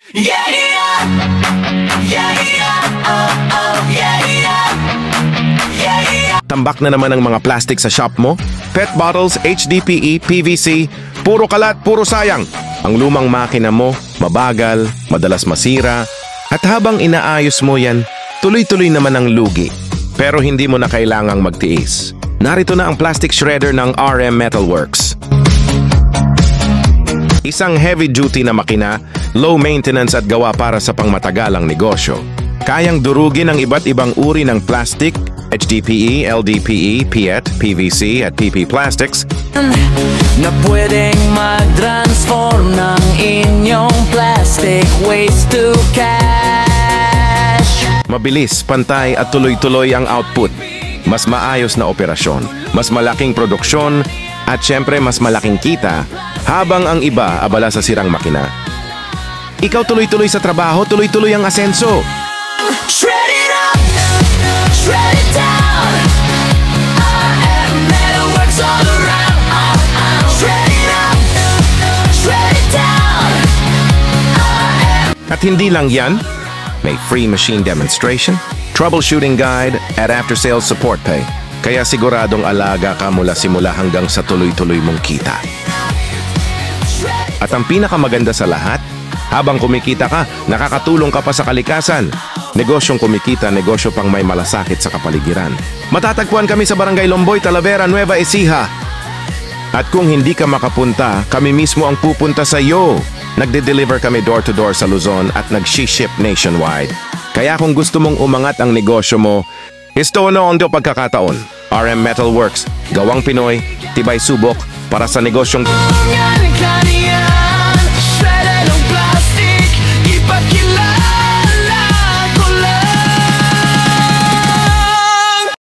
Yeah, yeah, yeah, yeah, oh, oh, yeah, yeah, yeah, yeah. Tambak na naman ang mga plastic sa shop mo? PET bottles, HDPE, PVC, puro kalat, puro sayang. Ang lumang makina mo, mabagal, madalas masira, at habang inaayos mo yan, tuloy-tuloy naman ang lugi. Pero hindi mo na kailangang magtiis. Narito na ang plastic shredder ng RM Metalworks. Isang heavy-duty na makina, low maintenance at gawa para sa pangmatagalang negosyo. Kayang durugin ang iba't ibang uri ng plastic, HDPE, LDPE, PET, PVC at PP plastics, Na pwedeng mag-transform ng inyong plastic waste to cash. mabilis, pantay at tuloy-tuloy ang output. Mas maayos na operasyon, mas malaking produksyon, at syempre mas malaking kita, habang ang iba abala sa sirang makina. Ikaw tuloy-tuloy sa trabaho, tuloy-tuloy ang asenso. Shred it up, shred it down. RM Metalworks all around. Shred it up, shred it down. At hindi lang yan, may free machine demonstration, troubleshooting guide, at after-sales support pay. Kaya siguradong alaga ka mula simula hanggang sa tuloy-tuloy mong kita. At ang pinakamaganda sa lahat, habang kumikita ka, nakakatulong ka pa sa kalikasan. Negosyong kumikita, negosyo pang may malasakit sa kapaligiran. Matatagpuan kami sa Barangay Lomboy, Talavera, Nueva Ecija. At kung hindi ka makapunta, kami mismo ang pupunta sa iyo. Nagde-deliver kami door-to-door sa Luzon at nag-ship nationwide. Kaya kung gusto mong umangat ang negosyo mo, ito na ang pagkakataon. RM Metalworks, gawang Pinoy, tibay subok para sa negosyong...